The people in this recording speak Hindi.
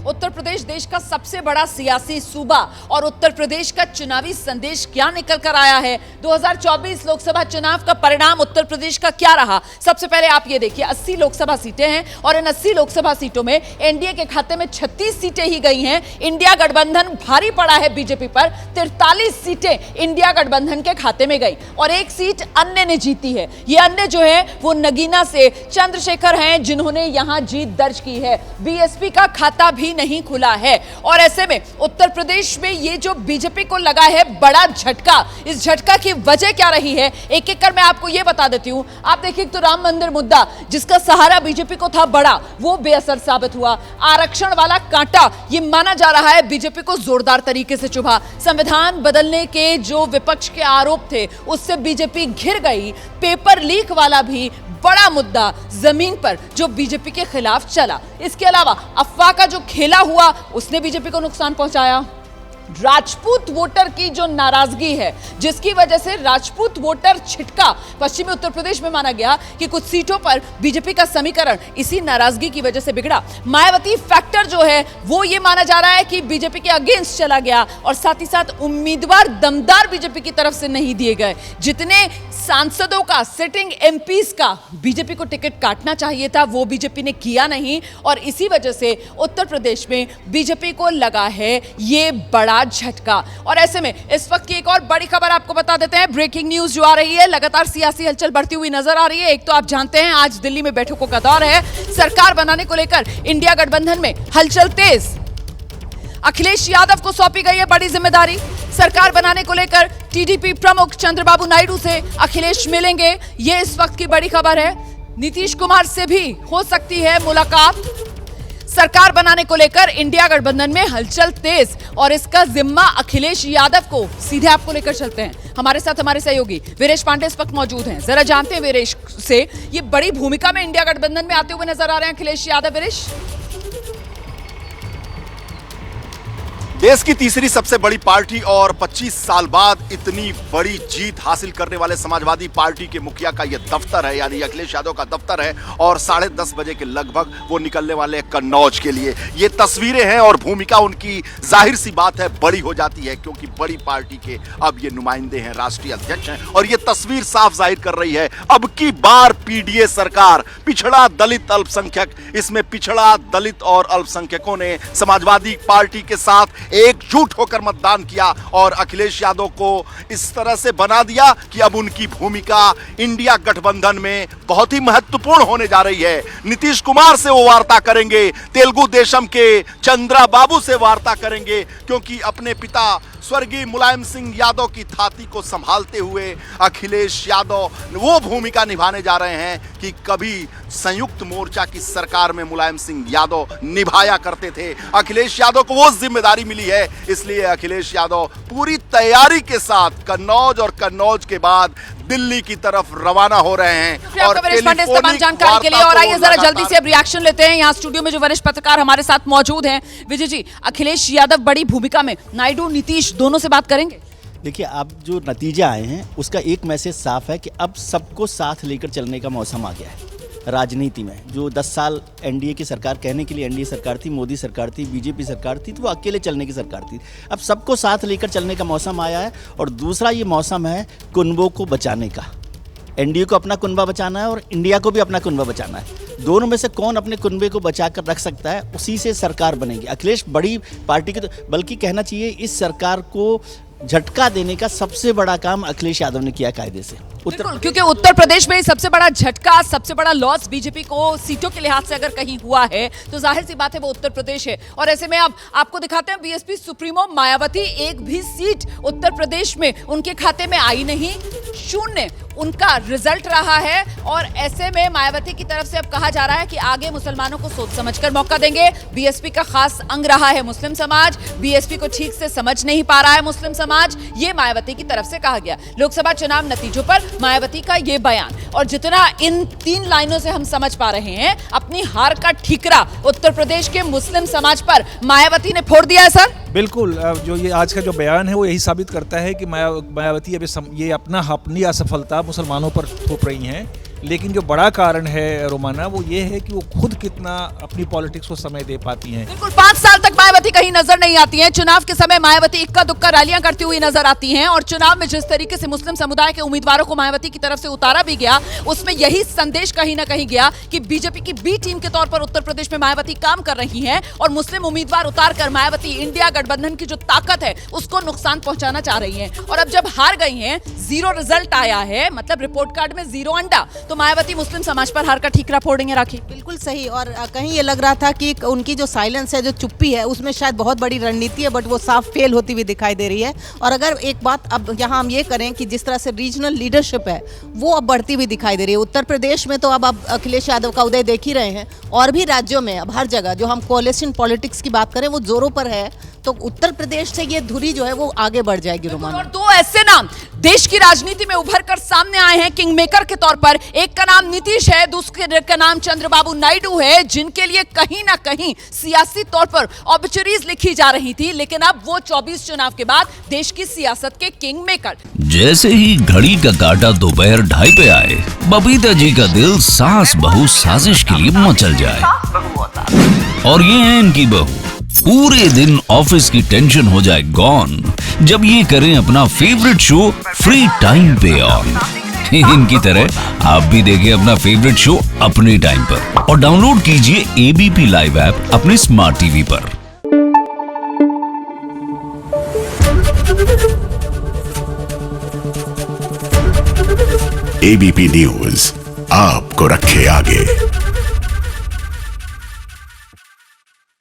उत्तर प्रदेश देश का सबसे बड़ा सियासी सूबा और उत्तर प्रदेश का चुनावी संदेश क्या निकल कर आया है। 2024 लोकसभा चुनाव का परिणाम उत्तर प्रदेश का क्या रहा। सबसे पहले आप ये देखिए, 80 लोकसभा सीटें हैं और इन 80 लोकसभा सीटों में एनडीए के खाते में 36 सीटें ही गई हैं। इंडिया गठबंधन भारी पड़ा है बीजेपी पर, 43 सीटें इंडिया गठबंधन के खाते में गई और एक सीट अन्य ने जीती है। ये अन्य जो है वो नगीना से चंद्रशेखर हैं जिन्होंने यहां जीत दर्ज की है। बीएसपी का खाता भी नहीं खुला है और ऐसे में उत्तर प्रदेश में ये जो बीजेपी को लगा है बड़ा झटका, इस झटका की वजह क्या रही है एक एक कर मैं आपको ये बता देती हूं। आप देखिए, तो राम मंदिर मुद्दा जिसका सहारा बीजेपी को था बड़ा, वो बेअसर साबित हुआ। आरक्षण वाला कांटा ये माना जा रहा है बीजेपी को जोरदार तरीके से चुभा। संविधान बदलने के जो विपक्ष के आरोप थे उससे बीजेपी घिर गई। पेपर लीक वाला भी बड़ा मुद्दा जमीन पर जो बीजेपी के खिलाफ चला। इसके अलावा अफवाह का जो खेला हुआ उसने बीजेपी को नुकसान पहुंचाया। राजपूत वोटर की जो नाराजगी है जिसकी वजह से राजपूत वोटर छिटका पश्चिमी उत्तर प्रदेश में माना गया कि कुछ सीटों पर बीजेपी का समीकरण इसी नाराजगी की वजह से बिगड़ा। मायावती फैक्टर जो है वो ये माना जा रहा है कि बीजेपी के अगेंस्ट चला गया और साथ ही साथ उम्मीदवार दमदार बीजेपी की तरफ से नहीं दिए गए। जितने सांसदों का, सिटिंग एमपीज का बीजेपी को टिकट काटना चाहिए था वो बीजेपी ने किया नहीं और इसी वजह से उत्तर प्रदेश में बीजेपी को लगा है ये बड़ा झटका। और ऐसे में इस वक्त की एक और बड़ी खबर आपको बता देते हैं। ब्रेकिंग न्यूज जो आ रही है, लगातार सियासी हलचल बढ़ती हुई नजर आ रही है। एक तो आप जानते हैं आज दिल्ली में बैठकों का दौर है, सरकार बनाने को लेकर इंडिया गठबंधन में हलचल तेज। अखिलेश यादव को सौंपी गई है बड़ी जिम्मेदारी। सरकार बनाने को लेकर टीडीपी प्रमुख चंद्रबाबू नायडू से अखिलेश मिलेंगे, ये इस वक्त की बड़ी खबर है। नीतीश कुमार से भी हो सकती है मुलाकात। सरकार बनाने को लेकर इंडिया गठबंधन में हलचल तेज और इसका जिम्मा अखिलेश यादव को। सीधे आपको लेकर चलते हैं, हमारे साथ हमारे सहयोगी वीरेश पांडे इस वक्त मौजूद हैं। जरा जानते हैं वीरेश से, ये बड़ी भूमिका में इंडिया गठबंधन में आते हुए नजर आ रहे हैं अखिलेश यादव। वीरेश, देश की तीसरी सबसे बड़ी पार्टी और 25 साल बाद इतनी बड़ी जीत हासिल करने वाले समाजवादी पार्टी के मुखिया का यह दफ्तर है, यानी अखिलेश यादव का दफ्तर है और 10:30 बजे के लगभग वो निकलने वाले कन्नौज के लिए। ये तस्वीरें हैं और भूमिका उनकी जाहिर सी बात है बड़ी हो जाती है क्योंकि बड़ी पार्टी के अब ये नुमाइंदे हैं, राष्ट्रीय अध्यक्ष हैं और ये तस्वीर साफ जाहिर कर रही है अब की बार पीडीए सरकार, पिछड़ा दलित अल्पसंख्यक, इसमें पिछड़ा दलित और अल्पसंख्यकों ने समाजवादी पार्टी के साथ एकजुट होकर मतदान किया और अखिलेश यादव को इस तरह से बना दिया कि अब उनकी भूमिका इंडिया गठबंधन में बहुत ही महत्वपूर्ण होने जा रही है। नीतीश कुमार से वो वार्ता करेंगे, तेलुगु देशम के चंद्रबाबू से वार्ता करेंगे क्योंकि अपने पिता स्वर्गीय मुलायम सिंह यादव की थाती को संभालते हुए अखिलेश यादव वो भूमिका निभाने जा रहे हैं कि कभी संयुक्त मोर्चा की सरकार में मुलायम सिंह यादव निभाया करते थे। अखिलेश यादव को वो जिम्मेदारी मिली है, इसलिए अखिलेश यादव पूरी तैयारी के साथ कन्नौज और कन्नौज के बाद दिल्ली की तरफ रवाना हो रहे हैं। और तमाम जानकारी के लिए और आइए जरा जल्दी से अब रिएक्शन लेते हैं। यहाँ स्टूडियो में जो वरिष्ठ पत्रकार हमारे साथ मौजूद हैं, विजय जी, अखिलेश यादव बड़ी भूमिका में, नायडू नीतीश दोनों से बात करेंगे। देखिए, अब जो नतीजे आए हैं उसका एक मैसेज साफ है कि अब सबको साथ लेकर चलने का मौसम आ गया है। राजनीति में जो 10 साल एनडीए की सरकार, कहने के लिए एनडीए सरकार थी, मोदी सरकार थी, बीजेपी सरकार थी, तो वो अकेले चलने की सरकार थी। अब सबको साथ लेकर चलने का मौसम आया है और दूसरा ये मौसम है कुनबों को बचाने का। एनडीए को अपना कुनबा बचाना है और इंडिया को भी अपना कुनबा बचाना है। दोनों में से कौन अपने कुनबे को बचा कर रख सकता है, उसी से सरकार बनेगी। अखिलेश बड़ी पार्टी के, तो बल्कि कहना चाहिए इस सरकार को झटका देने का सबसे बड़ा काम अखिलेश यादव ने किया कायदे से। क्योंकि उत्तर प्रदेश में सबसे बड़ा झटका, सबसे बड़ा लॉस बीजेपी को सीटों के लिहाज से अगर कहीं हुआ है तो जाहिर सी बात है वो उत्तर प्रदेश है। और ऐसे में अब आपको दिखाते हैं बीएसपी सुप्रीमो मायावती, एक भी सीट उत्तर प्रदेश में उनके खाते में आई नहीं, शून्य उनका रिजल्ट रहा है। और ऐसे में मायावती की तरफ से अब कहा जा रहा है कि आगे मुसलमानों को सोच समझकर मौका देंगे। बीएसपी का खास अंग रहा है मुस्लिम समाज, बीएसपी को ठीक से समझ नहीं पा रहा है मुस्लिम समाज, ये मायावती की तरफ से कहा गया। लोकसभा चुनाव नतीजों पर मायावती का ये बयान, और जितना इन 3 लाइनों से हम समझ पा रहे हैं अपनी हार का ठीकरा उत्तर प्रदेश के मुस्लिम समाज पर मायावती ने फोड़ दिया है। सर बिल्कुल, जो ये आज का जो बयान है वो यही साबित करता है कि मायावती अब ये अपनी असफलता मुसलमानों पर थोप रही हैं। लेकिन जो बड़ा कारण है रोमाना वो ये है कि वो खुद कितना अपनी पॉलिटिक्स को समय दे पाती हैं। बिल्कुल 5 साल तक मायावती कहीं नजर नहीं आती हैं। चुनाव के समय मायावती इक्का दुक्का रैलियां करती हुई नजर आती हैं और चुनाव में जिस तरीके से मुस्लिम समुदाय के उम्मीदवारों को मायावती की तरफ से उतारा भी गया, उसमें यही संदेश कहीं ना कहीं गया कि बीजेपी की बी टीम के तौर पर उत्तर प्रदेश में मायावती काम कर रही हैं और मुस्लिम उम्मीदवार उतारकर मायावती इंडिया गठबंधन की जो ताकत है उसको नुकसान पहुंचाना चाह रही हैं। और अब जब हार गई हैं, 0 रिजल्ट आया है, मतलब रिपोर्ट कार्ड में 0 अंडा, तो मायावती मुस्लिम समाज पर हार का ठीकरा फोड़ेंगे। राखी, बिल्कुल सही। और कहीं ये लग रहा था कि उनकी जो साइलेंस है, जो चुप्पी है, उसमें शायद बहुत बड़ी रणनीति है, बट वो साफ फेल होती हुई दिखाई दे रही है। और अगर एक बात अब यहाँ हम ये करें कि जिस तरह से रीजनल लीडरशिप है वो अब बढ़ती हुई दिखाई दे रही है। उत्तर प्रदेश में तो अब अखिलेश यादव का उदय देख ही रहे हैं, और भी राज्यों में अब हर जगह जो हम कोalition पॉलिटिक्स की बात करें वो जोरों पर है। तो उत्तर प्रदेश से ये धुरी जो है वो आगे बढ़ जाएगी रोमाना। और 2 ऐसे नाम देश की राजनीति में उभर कर सामने आए हैं किंग मेकर के तौर पर। एक का नाम नीतीश है, दूसरे का नाम चंद्रबाबू नायडू है, जिनके लिए कहीं ना कहीं सियासी तौर पर ऑब्चुरीज लिखी जा रही थी, लेकिन अब वो 24 चुनाव के बाद देश की सियासत के किंग मेकर। जैसे ही घड़ी का काटा दोपहर 2:30 पे आए, बबीता जी का दिल सास बहू साजिश के लिए मचल जाए। और ये है इनकी बहू, पूरे दिन ऑफिस की टेंशन हो जाए गॉन जब ये करें अपना फेवरेट शो फ्री टाइम पे ऑन। इनकी तरह आप भी देखें अपना फेवरेट शो अपने टाइम पर और डाउनलोड कीजिए एबीपी लाइव ऐप अपने स्मार्ट टीवी पर। एबीपी न्यूज आपको रखे आगे।